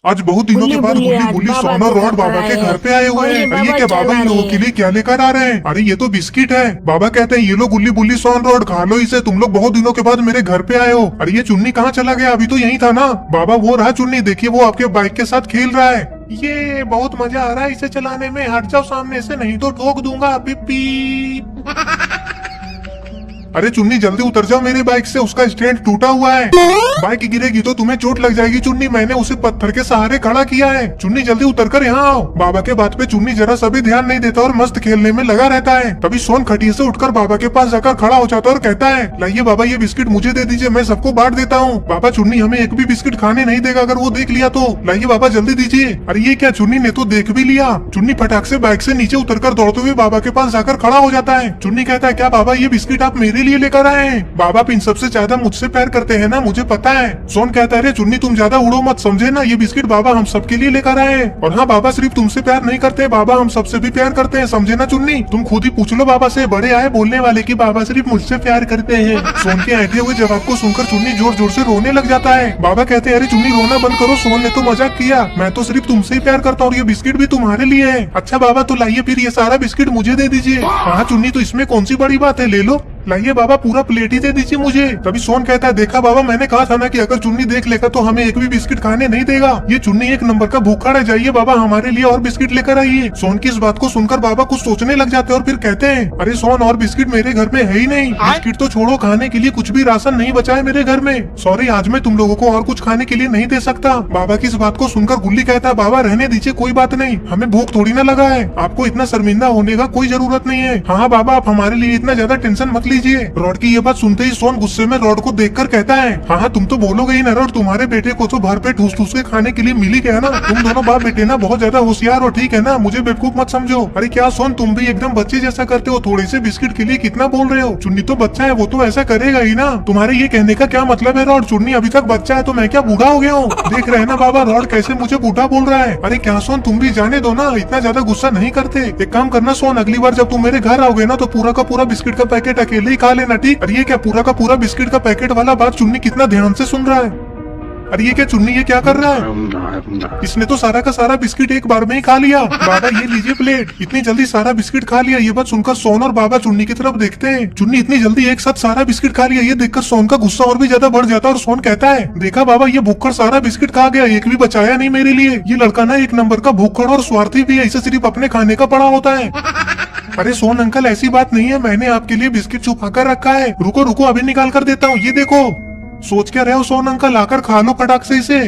आज बहुत दिनों के बुल्ली बाद बुल्ली गुल्ली आज बुल्ली बाबा सोना को रॉड बाबा के पकड़ा घर पे आए हुए हैं। है। अरे ये क्या बाबा इन लोगों के लिए क्या लेकर आ रहे हैं? अरे ये तो बिस्किट है। बाबा कहते हैं ये लो गुल्ली बुल्ली सोन रॉड, खा लो इसे, तुम लोग बहुत दिनों के बाद मेरे घर पे आए हो। अरे ये चुन्नी कहाँ चला गया? अभी तो यही था ना। बाबा वो रहा चुन्नी, देखिए वो आपके बाइक के साथ खेल रहा है। ये बहुत मजा आ रहा है इसे चलाने में। हट जाओ सामने से, नहीं तो ठोक दूंगा। पिप्पी। अरे चुन्नी जल्दी उतर जाओ मेरी बाइक से, उसका स्टैंड टूटा हुआ है। बाइक गिरेगी तो तुम्हें चोट लग जाएगी चुन्नी, मैंने उसे पत्थर के सहारे खड़ा किया है। चुन्नी जल्दी उतरकर यहाँ आओ। बाबा के बात पे चुन्नी जरा सा भी ध्यान नहीं देता और मस्त खेलने में लगा रहता है। तभी सोन खटिया से उठकर बाबा के पास जाकर खड़ा हो जाता है और कहता है, लाइए बाबा ये बिस्किट मुझे दे दीजिए, मैं सबको बांट देता हूँ। बाबा चुन्नी हमें एक भी बिस्किट खाने नहीं देगा, अगर वो देख लिया तो। लाइए बाबा जल्दी दीजिए। अरे ये क्या, चुन्नी ने तो देख भी लिया। चुन्नी फटाक से बाइक से नीचे उतरकर दौड़ते हुए बाबा के पास जाकर खड़ा हो जाता है। चुन्नी कहता है, क्या बाबा ये बिस्किट आप मेरे लिए लेकर आए हैं? बाबा इन सबसे ज्यादा मुझसे प्यार करते हैं ना, मुझे पता है। सोन कहता है, चुन्नी तुम ज्यादा उड़ो मत, समझे ना, ये बिस्किट बाबा हम सबके लिए लेकर आए हैं। और हाँ बाबा सिर्फ तुमसे प्यार नहीं करते, बाबा हम सबसे भी प्यार करते हैं, समझे ना चुन्नी। तुम खुद ही पूछ लो बाबा से, बड़े आए बोलने वाले कि बाबा सिर्फ मुझसे प्यार करते हैं। सोन के ऐसे हुए जवाब को सुनकर चुन्नी जोर जोर से रोने लग जाता है। बाबा कहते हैं, अरे चुन्नी रोना बंद करो, सोन ने तो मजाक किया, मैं तो सिर्फ तुमसे ही प्यार करता हूँ और ये बिस्किट भी तुम्हारे लिए है। अच्छा बाबा तो लाइए फिर ये सारा बिस्किट मुझे दे दीजिए। हाँ चुन्नी तो इसमें कौन सी बड़ी बात है, ले लो। लाइए बाबा पूरा प्लेट ही दे दीजिए मुझे। तभी सोन कहता है, देखा बाबा मैंने कहा था ना कि अगर चुन्नी देख लेगा तो हमें एक भी बिस्किट खाने नहीं देगा। ये चुन्नी एक नंबर का भूखा है, जाइए बाबा हमारे लिए और बिस्किट लेकर आइए। सोन की इस बात को सुनकर बाबा कुछ सोचने लग जाते हैं और फिर कहते हैं, अरे सोन और बिस्किट मेरे घर में है ही नहीं। बिस्किट तो छोड़ो, खाने के लिए कुछ भी राशन नहीं बचा है मेरे घर में। सॉरी आज मैं तुम लोगों को और कुछ खाने के लिए नहीं दे सकता। बाबा की इस बात को सुनकर गुल्ली कहता है, बाबा रहने दीजिए, कोई बात नहीं, हमें भूख थोड़ी ना लगा है, आपको इतना शर्मिंदा होने का कोई जरूरत नहीं है। हाँ बाबा आप हमारे लिए इतना ज्यादा टेंशन मत लीजिए। रॉड की ये बात सुनते ही सोन गुस्से में रॉड को देखकर कहता है, हाँ तुम तो बोलोगे ही ना रॉड, तुम्हारे बेटे को तो भर पेट ठूस ठूस के खाने के लिए मिल ही गया ना। तुम दोनों बाप बेटे ना बहुत ज्यादा होशियार हो, ठीक है ना, मुझे बेवकूफ मत समझो। अरे क्या सोन तुम भी एकदम बच्चे जैसा करते हो, थोड़े से बिस्किट के लिए कितना बोल रहे हो। चुन्नी तो बच्चा है, वो तो ऐसा करेगा ही ना। तुम्हारे ये कहने का क्या मतलब है रॉड? चुन्नी अभी तक बच्चा है तो मैं क्या बूढ़ा हो गया हूँ? देख रहे हैं ना बाबा रॉड कैसे मुझे बूढ़ा बोल रहा है। अरे क्या सोन तुम भी जाने दो ना, इतना ज्यादा गुस्सा नहीं करते। एक काम करना सोन, अगली बार जब तुम मेरे घर आओगे ना तो पूरा का पूरा बिस्किट का पैकेट अकेले ही खा लेना, ठीक? अरे ये क्या पूरा का पूरा बिस्किट का पैकेट वाला बात चुन्नी कितना ध्यान से सुन रहा है। अरे ये क्या चुन्नी ये क्या कर रहा है? इसने तो सारा का सारा बिस्किट एक बार में ही खा लिया। बाबा ये लीजिए प्लेट, इतनी जल्दी सारा बिस्किट खा लिया। ये बात सुनकर सोन और बाबा चुन्नी की तरफ देखते हैं। चुन्नी इतनी जल्दी एक साथ सारा बिस्किट खा लिया, ये देखकर सोन का गुस्सा और भी ज्यादा बढ़ जाता है और सोन कहता है, देखा बाबा ये भूखड़ सारा बिस्किट खा गया, एक भी बचाया नहीं मेरे लिए। ये लड़का ना एक नंबर का भूखड़ और स्वार्थी भी है, इसे सिर्फ अपने खाने का पड़ा होता है। अरे सोन अंकल ऐसी बात नहीं है, मैंने आपके लिए बिस्किट छुपा कर रखा है, रुको रुको अभी निकाल कर देता हूँ, ये देखो। सोच क्या रहे हो सोन अंकल, आकर खा लो फटाक से इसे,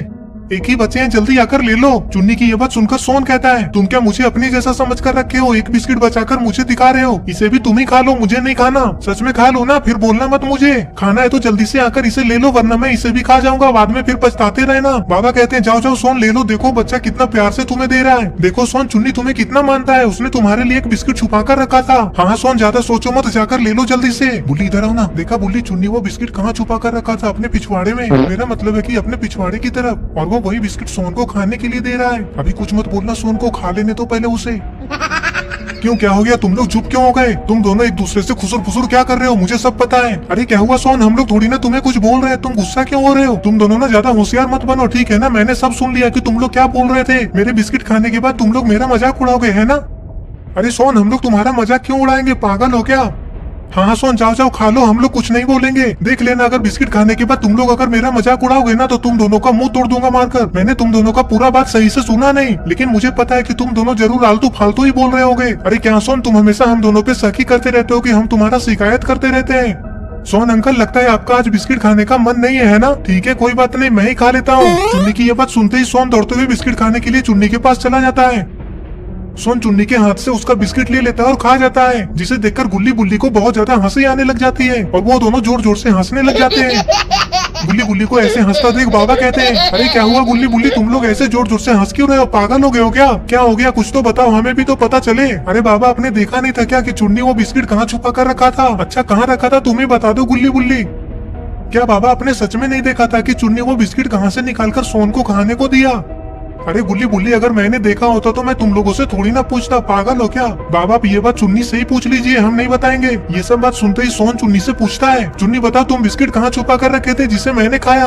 एक ही बचे हैं, जल्दी आकर ले लो। चुन्नी की ये बात सुनकर सोन कहता है, तुम क्या मुझे अपने जैसा समझ कर रखे हो? एक बिस्किट बचाकर मुझे दिखा रहे हो, इसे भी तुम ही खा लो, मुझे नहीं खाना। सच में खा लो ना, फिर बोलना मत मुझे। खाना है तो जल्दी से आकर इसे ले लो, वरना मैं इसे भी खा जाऊंगा, बाद में फिर पछताते रहना। बाबा कहते हैं, जाओ जाओ सोन ले लो, देखो बच्चा कितना प्यार से तुम्हें दे रहा है। देखो सोन चुन्नी तुम्हें कितना मानता है, उसने तुम्हारे लिए एक बिस्किट छुपा कर रखा था। हाँ सोन ज्यादा सोचो मत, जाकर ले लो जल्दी से। बुल्ली इधर आओ ना। देखा बुल्ली, चुन्नी वो बिस्किट कहाँ छुपा कर रखा था? अपने पिछवाड़े में, मेरा मतलब है कि अपने पिछवाड़े की तरफ, और वो वही बिस्किट सोन को खाने के लिए दे रहा है। अभी कुछ मत बोलना, सोन को खा लेने तो पहले उसे। क्यों क्या हो गया, तुम लोग चुप क्यों हो गए? तुम दोनों एक दूसरे से खुसुर फुसुर क्या कर रहे हो, मुझे सब पता है। अरे क्या हुआ सोन, हम लोग थोड़ी ना तुम्हें कुछ बोल रहे हैं, तुम गुस्सा क्यों हो रहे हो? तुम दोनों ना ज्यादा होशियार मत बनो, ठीक है ना, मैंने सब सुन लिया कि तुम लोग क्या बोल रहे थे। मेरे बिस्किट खाने के बाद तुम लोग मेरा मजाक उड़ाओगे, है ना? अरे सोन हम लोग तुम्हारा मजाक क्यों उड़ाएंगे, पागल हो क्या? हाँ सोन जाओ जाओ खा लो, हम लोग कुछ नहीं बोलेंगे। देख लेना अगर बिस्किट खाने के बाद तुम लोग अगर मेरा मजाक उड़ाओगे ना तो तुम दोनों का मुंह तोड़ दूंगा मारकर। मैंने तुम दोनों का पूरा बात सही से सुना नहीं, लेकिन मुझे पता है कि तुम दोनों जरूर आलतू फालतू ही बोल रहे होगे। अरे क्या सोन तुम हमेशा हम दोनों पे शक ही करते रहते हो कि हम तुम्हारा शिकायत करते रहते हैं। सोन अंकल लगता है आपका आज बिस्किट खाने का मन नहीं है ना? ठीक है कोई बात नहीं, मैं ही खा लेता हूँ। चुन्नी की ये बात सुनते ही सोन दौड़ते हुए बिस्किट खाने के लिए चुन्नी के पास चला जाता है। सोन चुन्नी के हाथ से उसका बिस्किट ले लेता है और खा जाता है, जिसे देखकर गुल्ली बुल्ली को बहुत ज्यादा हंसी आने लग जाती है और वो दोनों जोर जोर से हंसने लग जाते हैं। गुल्ली बुल्ली को ऐसे हंसता देख बाबा कहते हैं, अरे क्या हुआ गुल्ली बुल्ली, तुम लोग ऐसे जोर जोर से हंस क्यों रहे हो, पागल हो गए हो क्या? क्या हो गया, कुछ तो बताओ, हमें भी तो पता चले। अरे बाबा आपने देखा नहीं था क्या कि चुन्नी वो बिस्किट कहाँ छुपा कर रखा था? अच्छा कहाँ रखा था, तुम्हें बता दो गुल्ली बुल्ली। क्या बाबा आपने सच में नहीं देखा था कि चुन्नी वो बिस्किट कहाँ से निकालकर सोन को खाने को दिया? अरे गुल्ली बुल्ली अगर मैंने देखा होता तो मैं तुम लोगों से थोड़ी ना पूछता, पागल हो क्या? बाबा आप ये बात चुन्नी से ही पूछ लीजिए, हम नहीं बताएंगे। ये सब बात सुनते ही सोन चुन्नी से पूछता है, चुन्नी बताओ तुम बिस्किट कहाँ छुपा कर रखे थे जिसे मैंने खाया?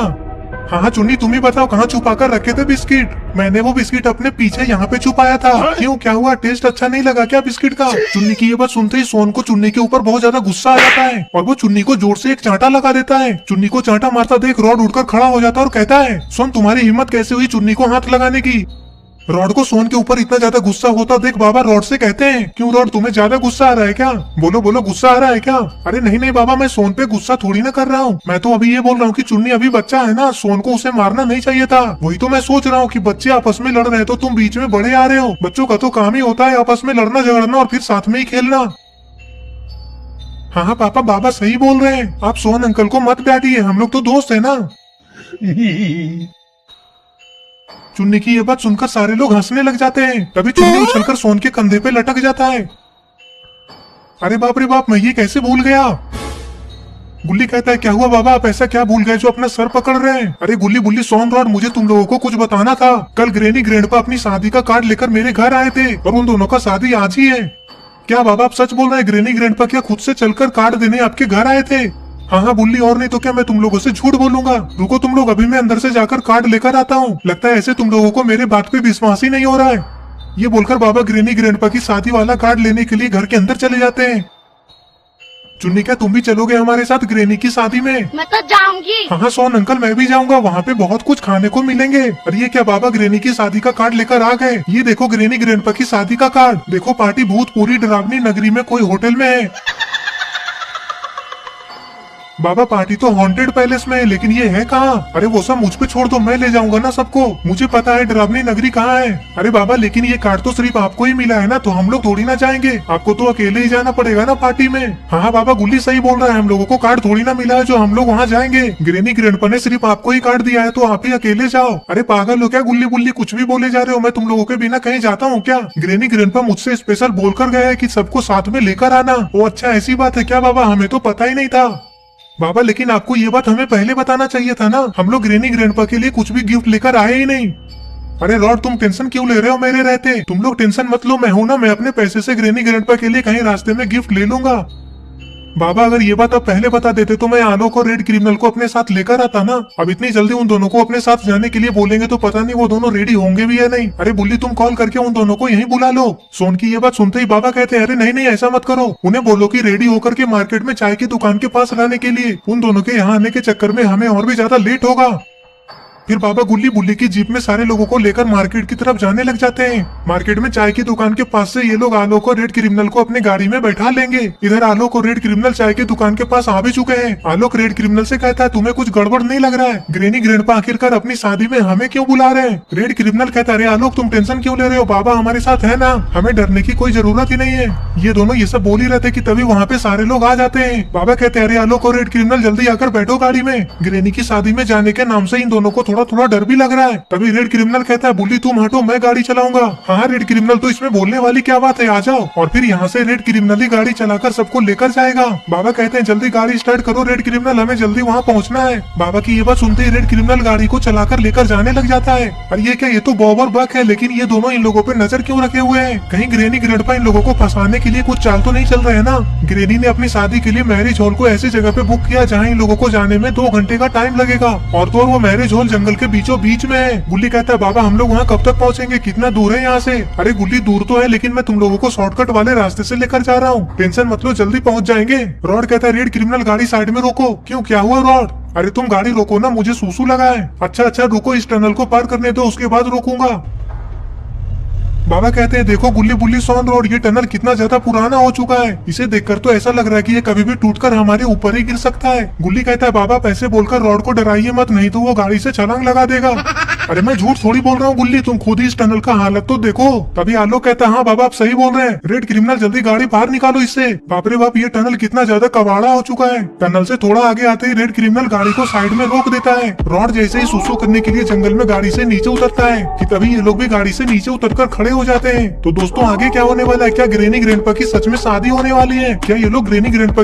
हाँ हाँ चुन्नी, तुम ही बताओ कहाँ छुपा कर रखे थे बिस्किट? मैंने वो बिस्किट अपने पीछे यहाँ पे छुपाया था। क्यों, क्या हुआ? टेस्ट अच्छा नहीं लगा क्या बिस्किट का? चुन्नी की ये बात सुनते ही सोन को चुन्नी के ऊपर बहुत ज्यादा गुस्सा आ जाता है और वो चुन्नी को जोर से एक चांटा लगा देता है। चुन्नी को चांटा मारता देख रॉड उठकर खड़ा हो जाता है और कहता है, सोन तुम्हारी हिम्मत कैसे हुई चुन्नी को हाथ लगाने की? रॉड को सोन के ऊपर इतना ज्यादा गुस्सा होता देख बाबा रॉड से कहते हैं, क्यों रॉड, तुम्हें ज्यादा गुस्सा आ रहा है क्या? बोलो बोलो, गुस्सा आ रहा है क्या? अरे नहीं नहीं बाबा, मैं सोन पे गुस्सा थोड़ी ना कर रहा हूँ। मैं तो अभी ये बोल रहा हूँ कि चुन्नी अभी बच्चा है ना, सोन को उसे मारना नहीं चाहिए था। वही तो मैं सोच रहा हूँ कि बच्चे आपस में लड़ रहे हैं तो तुम बीच में बड़े आ रहे हो। बच्चों का तो काम ही होता है आपस में लड़ना झगड़ना और फिर साथ में ही खेलना। हाँ हाँ पापा, बाबा सही बोल रहे हैं। आप सोन अंकल को मत डांटिए, हम लोग तो दोस्त है ना। चुन्नी की ये बात सुनकर सारे लोग हंसने लग जाते हैं। तभी चुन्नी उछलकर सोन के कंधे पे लटक जाता है। अरे बाप रे बाप, मैं ये कैसे भूल गया? गुल्ली कहता है, क्या हुआ बाबा, आप ऐसा क्या भूल गए जो अपना सर पकड़ रहे हैं? अरे गुल्ली बुल्ली सोन रॉड, मुझे तुम लोगों को कुछ बताना था। कल ग्रेनी ग्रैंडपा अपनी शादी का कार्ड लेकर मेरे घर आए थे और उन दोनों का शादी आज ही है। क्या बाबा आप सच बोल रहे हैं? ग्रेनी ग्रैंडपा क्या खुद से चलकर कार्ड देने आपके घर आए थे? हाँ हाँ बुल्ली, और नहीं तो क्या मैं तुम लोगों से झूठ बोलूंगा। रुको तुम लोग, अभी मैं अंदर से जाकर कार्ड लेकर आता हूँ। लगता है ऐसे तुम लोगों को मेरे बात पे विश्वास ही नहीं हो रहा है। ये बोलकर बाबा ग्रेनी ग्रैंडपा की शादी वाला कार्ड लेने के लिए घर के अंदर चले जाते हैं। चुन्नी, क्या तुम भी चलोगे हमारे साथ ग्रेनी की शादी में? मैं तो जाऊंगी। हाँ सोन अंकल, मैं भी जाऊंगा, वहाँ पे बहुत कुछ खाने को मिलेंगे। और ये क्या बाबा ग्रेनी की शादी का कार्ड लेकर आ गए? ये देखो ग्रेनी ग्रैंडपा की शादी का कार्ड। देखो पार्टी भूतपूरी डरावनी नगरी में कोई होटल में है। बाबा पार्टी तो हॉन्टेड पैलेस में है, लेकिन ये है कहाँ? अरे वो सब मुझ पे छोड़ दो, मैं ले जाऊंगा ना सबको। मुझे पता है डरावनी नगरी कहाँ है। अरे बाबा लेकिन ये कार्ड तो सिर्फ आपको ही मिला है ना, तो हम लोग थोड़ी ना जाएंगे। आपको तो अकेले ही जाना पड़ेगा ना पार्टी में। हाँ बाबा, गुल्ली सही बोल रहा है, हम लोगों को कार्ड थोड़ी ना मिला है जो हम लोग वहाँ जाएंगे। ग्रेनी ग्रैंडपा ने सिर्फ आपको ही कार्ड दिया है, तो आप ही अकेले जाओ। अरे पागल हो क्या गुल्ली बुल्ली, कुछ भी बोले जा रहे हो? मैं तुम लोगों के बिना कहीं जाता हूँ क्या? ग्रेनी ग्रैंडपा मुझसे स्पेशल बोलकर गया है कि सबको साथ में लेकर आना। वो अच्छा, ऐसी बात है क्या बाबा? हमें तो पता ही नहीं था। बाबा लेकिन आपको ये बात हमें पहले बताना चाहिए था ना, हम लोग ग्रेनी ग्रैंडपा के लिए कुछ भी गिफ्ट लेकर आए ही नहीं। अरे रॉड, तुम टेंशन क्यों ले रहे हो मेरे रहते? तुम लोग टेंशन मत लो, मैं हूं ना, मैं अपने पैसे से ग्रेनी ग्रैंडपा के लिए कहीं रास्ते में गिफ्ट ले लूंगा। बाबा अगर ये बात आप पहले बता देते तो मैं आलोक और रेड क्रिमिनल को अपने साथ लेकर आता ना। अब इतनी जल्दी उन दोनों को अपने साथ जाने के लिए बोलेंगे तो पता नहीं वो दोनों रेडी होंगे भी या नहीं। अरे बुल्ली, तुम कॉल करके उन दोनों को यहीं बुला लो। सोन की ये बात सुनते ही बाबा कहते हैं, अरे नहीं नहीं ऐसा मत करो, उन्हें बोलो कि रेडी होकर के मार्केट में चाय की दुकान के पास रहने के लिए। उन दोनों के यहाँ आने के चक्कर में हमें और भी ज्यादा लेट होगा। फिर बाबा गुल्ली बुल्ली की जीप में सारे लोगों को लेकर मार्केट की तरफ जाने लग जाते हैं। मार्केट में चाय की दुकान के पास से ये लोग आलोक और रेड क्रिमिनल को अपनी गाड़ी में बैठा लेंगे। इधर आलोक और रेड क्रिमिनल चाय की दुकान के पास आ भी चुके हैं। आलोक रेड क्रिमिनल से कहता है, तुम्हें कुछ गड़बड़ नहीं लग रहा है? ग्रेनी ग्रैंडपा आखिरकार अपनी शादी में हमें क्यों बुला रहे हैं? रेड क्रिमिनल कहता है, अरे आलोक तुम टेंशन क्यों ले रहे हो, बाबा हमारे साथ है ना, हमें डरने की कोई जरूरत ही नहीं है। ये दोनों ये सब बोल ही रहते कि तभी वहाँ पे सारे लोग आ जाते हैं। बाबा कहते हैं, अरे आलोक और रेड क्रिमिनल जल्दी आकर बैठो गाड़ी में। ग्रेनी की शादी में जाने के नाम से इन दोनों को थोड़ा थोड़ा डर भी लग रहा है। तभी रेड क्रिमिनल कहता है, बुल्ली तुम हटो, मैं गाड़ी चलाऊंगा। हाँ रेड क्रिमिनल, तो इसमें बोलने वाली क्या बात है, आ जाओ। और फिर यहाँ से रेड क्रिमिनल ही गाड़ी चलाकर सबको लेकर जाएगा। बाबा कहते हैं, जल्दी गाड़ी स्टार्ट करो रेड क्रिमिनल, हमें जल्दी वहाँ पहुँचना है। बाबा की ये बात सुनते ही रेड क्रिमिनल गाड़ी को चलाकर लेकर जाने लग जाता है। और ये क्या, ये तो बॉब और बक है, लेकिन ये दोनों इन लोगों पे नजर क्यों रखे हुए हैं? कहीं ग्रेनी ग्रैंडपा इन लोगों को फंसाने के लिए कुछ चाल तो नहीं चल रहे हैं ना? ग्रेनी ने अपनी शादी के लिए मैरिज हॉल को ऐसी जगह पे बुक किया जहाँ इन लोगों को जाने में 2 घंटे का टाइम लगेगा। और तो वो मैरिज हॉल जंगल के बीचों बीच में है। गुल्ली कहता है, बाबा हम लोग वहाँ कब तक पहुँचेंगे, कितना दूर है यहाँ से? अरे गुल्ली दूर तो है, लेकिन मैं तुम लोगों को शॉर्टकट वाले रास्ते से लेकर जा रहा हूँ, टेंशन मत लो, जल्दी पहुँच जाएंगे। रॉड कहता है, रेड क्रिमिनल गाड़ी साइड में रोको। क्यों, क्या हुआ रॉड? अरे तुम गाड़ी रोको ना, मुझे सूसू लगा है। अच्छा अच्छा रुको, इस टनल को पार करने दो, उसके बाद रोकूंगा। बाबा कहते हैं, देखो गुल्ली बुल्ली सोन रोड, ये टनल कितना ज्यादा पुराना हो चुका है। इसे देखकर तो ऐसा लग रहा है कि ये कभी भी टूटकर हमारे ऊपर ही गिर सकता है। गुल्ली कहता है, बाबा पैसे बोलकर रॉड को डराइए मत, नहीं तो वो गाड़ी से छलांग लगा देगा। अरे मैं झूठ थोड़ी बोल रहा हूँ गुल्ली, तुम खुद ही इस टनल का हालत तो देखो। तभी आलोक कहता है, हाँ बाबा आप सही बोल रहे हैं, रेड क्रिमिनल जल्दी गाड़ी बाहर निकालो इससे। बाप रे बाप, ये टनल कितना ज्यादा कबाड़ा हो चुका है। टनल से थोड़ा आगे आते ही रेड क्रिमिनल गाड़ी को साइड में रोक देता है। रॉड जैसे ही सुसु करने के लिए जंगल में गाड़ी से नीचे उतरता है कि तभी ये लोग भी गाड़ी से नीचे उतरकर खड़े हो जाते हैं। तो दोस्तों आगे क्या होने वाला है? क्या ग्रेनी ग्रैंडपा की सच में शादी होने वाली है? क्या ये लोग ग्रेनी ग्रैंडपा की